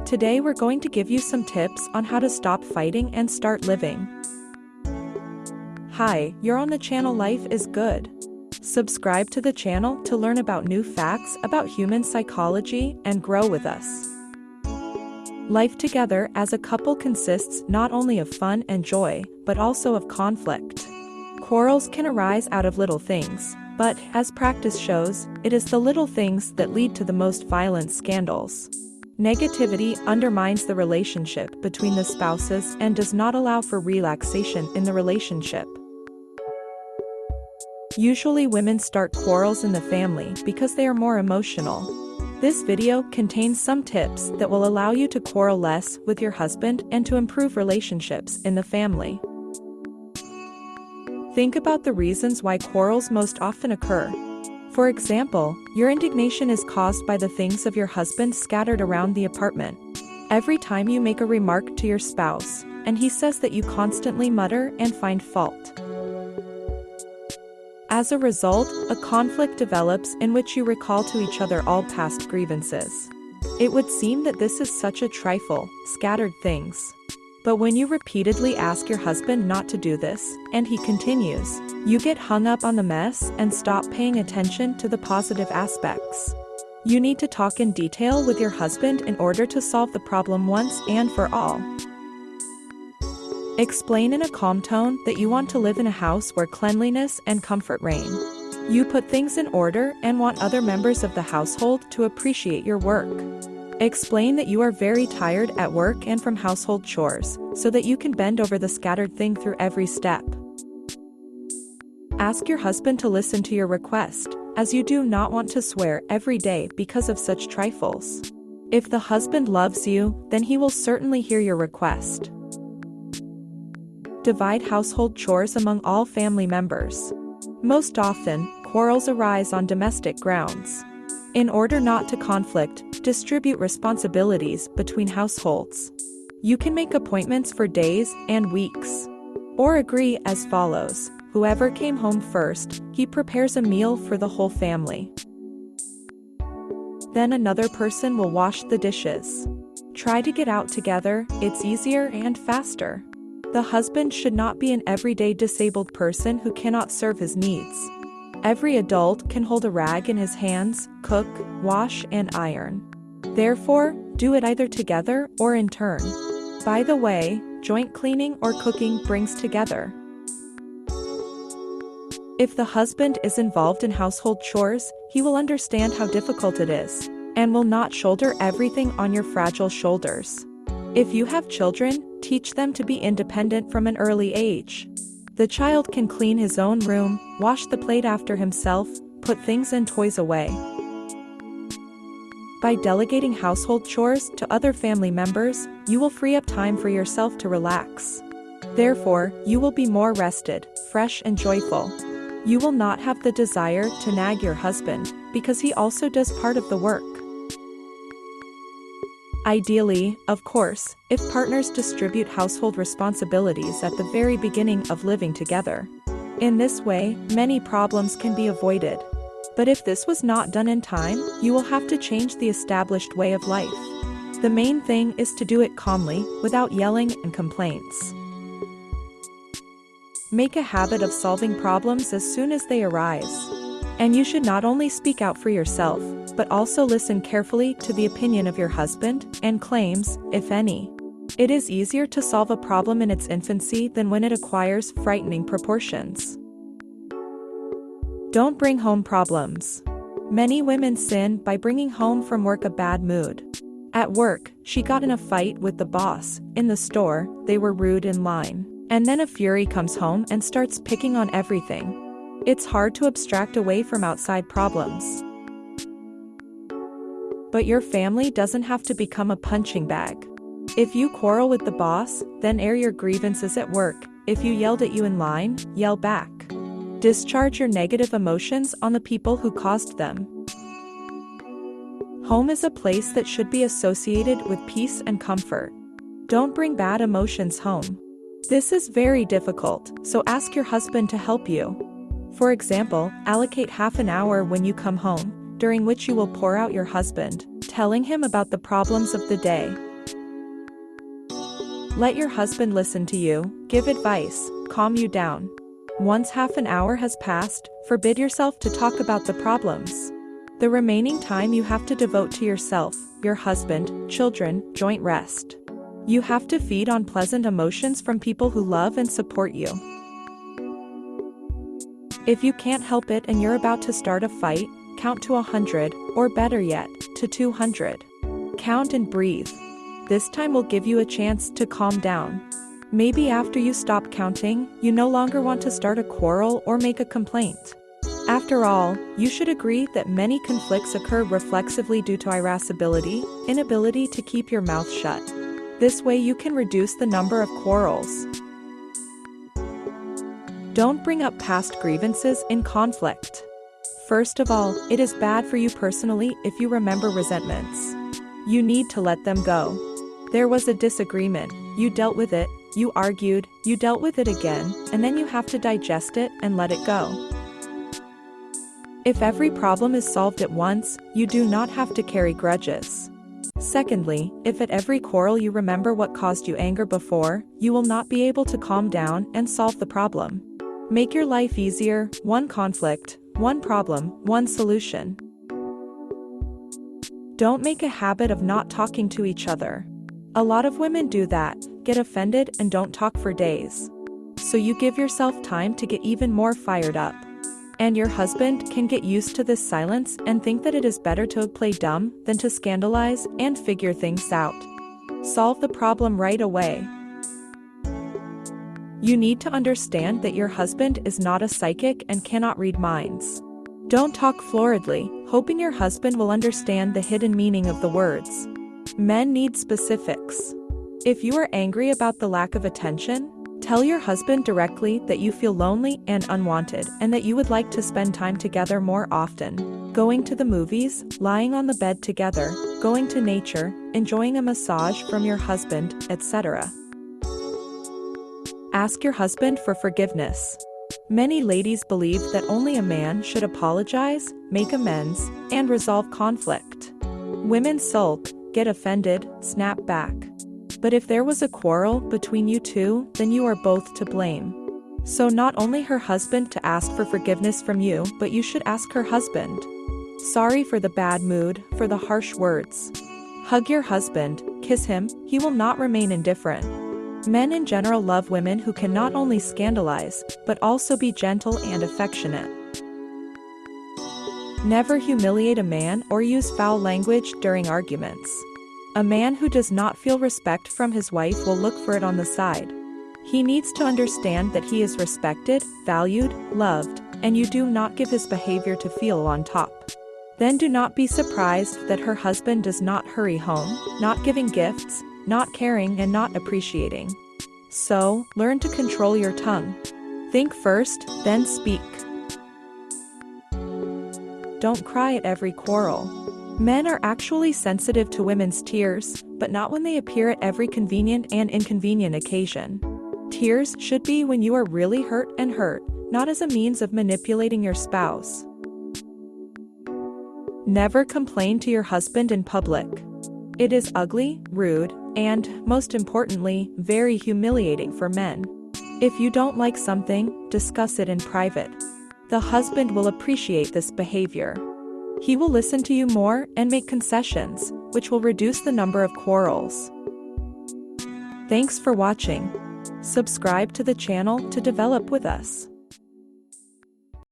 Today we're going to give you some tips on how to stop fighting and start living. Hi, you're on the channel Life is Good. Subscribe to the channel to learn about new facts about human psychology and grow with us. Life together as a couple consists not only of fun and joy, but also of conflict. Quarrels can arise out of little things, but, as practice shows, it is the little things that lead to the most violent scandals. Negativity undermines the relationship between the spouses and does not allow for relaxation in the relationship. Usually women start quarrels in the family because they are more emotional. This video contains some tips that will allow you to quarrel less with your husband and to improve relationships in the family. Think about the reasons why quarrels most often occur. For example, your indignation is caused by the things of your husband scattered around the apartment. Every time you make a remark to your spouse, and he says that you constantly mutter and find fault. As a result, a conflict develops in which you recall to each other all past grievances. It would seem that this is such a trifle, scattered things. But when you repeatedly ask your husband not to do this, and he continues, you get hung up on the mess and stop paying attention to the positive aspects. You need to talk in detail with your husband in order to solve the problem once and for all. Explain in a calm tone that you want to live in a house where cleanliness and comfort reign. You put things in order and want other members of the household to appreciate your work. Explain that you are very tired at work and from household chores, so that you can bend over the scattered thing through every step. Ask your husband to listen to your request, as you do not want to swear every day because of such trifles. If the husband loves you, then he will certainly hear your request. Divide household chores among all family members. Most often, quarrels arise on domestic grounds. In order not to conflict, distribute responsibilities between households. You can make appointments for days and weeks. Or agree as follows: whoever came home first, he prepares a meal for the whole family. Then another person will wash the dishes. Try to get out together, it's easier and faster. The husband should not be an everyday disabled person who cannot serve his needs. Every adult can hold a rag in his hands, cook, wash and iron. Therefore, do it either together or in turn. By the way, joint cleaning or cooking brings together. If the husband is involved in household chores, he will understand how difficult it is, and will not shoulder everything on your fragile shoulders. If you have children, teach them to be independent from an early age. The child can clean his own room, wash the plate after himself, put things and toys away. By delegating household chores to other family members, you will free up time for yourself to relax. Therefore, you will be more rested, fresh and joyful. You will not have the desire to nag your husband, because he also does part of the work. Ideally, of course, if partners distribute household responsibilities at the very beginning of living together. In this way, many problems can be avoided. But if this was not done in time, you will have to change the established way of life. The main thing is to do it calmly, without yelling and complaints. Make a habit of solving problems as soon as they arise. And you should not only speak out for yourself, but also listen carefully to the opinion of your husband and claims, if any. It is easier to solve a problem in its infancy than when it acquires frightening proportions. Don't bring home problems. Many women sin by bringing home from work a bad mood. At work, she got in a fight with the boss. In the store, they were rude in line. And then a fury comes home and starts picking on everything. It's hard to abstract away from outside problems. But your family doesn't have to become a punching bag. If you quarrel with the boss, then air your grievances at work. If you yelled at you in line, yell back. Discharge your negative emotions on the people who caused them. Home is a place that should be associated with peace and comfort. Don't bring bad emotions home. This is very difficult, so ask your husband to help you. For example, allocate half an hour when you come home, during which you will pour out your husband, telling him about the problems of the day. Let your husband listen to you, give advice, calm you down. Once half an hour has passed, forbid yourself to talk about the problems. The remaining time you have to devote to yourself, your husband, children, joint rest. You have to feed on pleasant emotions from people who love and support you. If you can't help it and you're about to start a fight, count to 100, or better yet, to 200. Count and breathe. This time will give you a chance to calm down. Maybe after you stop counting, you no longer want to start a quarrel or make a complaint. After all, you should agree that many conflicts occur reflexively due to irascibility, inability to keep your mouth shut. This way you can reduce the number of quarrels. Don't bring up past grievances in conflict. First of all, it is bad for you personally if you remember resentments. You need to let them go. There was a disagreement, you dealt with it, you argued, you dealt with it again, and then you have to digest it and let it go. If every problem is solved at once, you do not have to carry grudges. Secondly, if at every quarrel you remember what caused you anger before, you will not be able to calm down and solve the problem. Make your life easier, one conflict, one problem, one solution. Don't make a habit of not talking to each other. A lot of women do that, get offended and don't talk for days. So you give yourself time to get even more fired up. And your husband can get used to this silence and think that it is better to play dumb than to scandalize and figure things out. Solve the problem right away. You need to understand that your husband is not a psychic and cannot read minds. Don't talk floridly, hoping your husband will understand the hidden meaning of the words. Men need specifics. If you are angry about the lack of attention, tell your husband directly that you feel lonely and unwanted and that you would like to spend time together more often. Going to the movies, lying on the bed together, going to nature, enjoying a massage from your husband, etc. Ask your husband for forgiveness. Many ladies believe that only a man should apologize, make amends, and resolve conflict. Women sulk, get offended, snap back. But if there was a quarrel between you two, then you are both to blame. So not only her husband to ask for forgiveness from you, but you should ask her husband. Sorry for the bad mood, for the harsh words. Hug your husband, kiss him, he will not remain indifferent. Men in general love women who can not only scandalize, but also be gentle and affectionate. Never humiliate a man or use foul language during arguments. A man who does not feel respect from his wife will look for it on the side. He needs to understand that he is respected, valued, loved, and you do not give his behavior to feel on top. Then do not be surprised that her husband does not hurry home, not giving gifts, not caring and not appreciating. So, learn to control your tongue. Think first, then speak. Don't cry at every quarrel. Men are actually sensitive to women's tears, but not when they appear at every convenient and inconvenient occasion. Tears should be when you are really hurt, not as a means of manipulating your spouse. Never complain to your husband in public. It is ugly, rude, and, most importantly, very humiliating for men. If you don't like something, discuss it in private. The husband will appreciate this behavior. He will listen to you more and make concessions, which will reduce the number of quarrels. Thanks for watching. Subscribe to the channel to develop with us.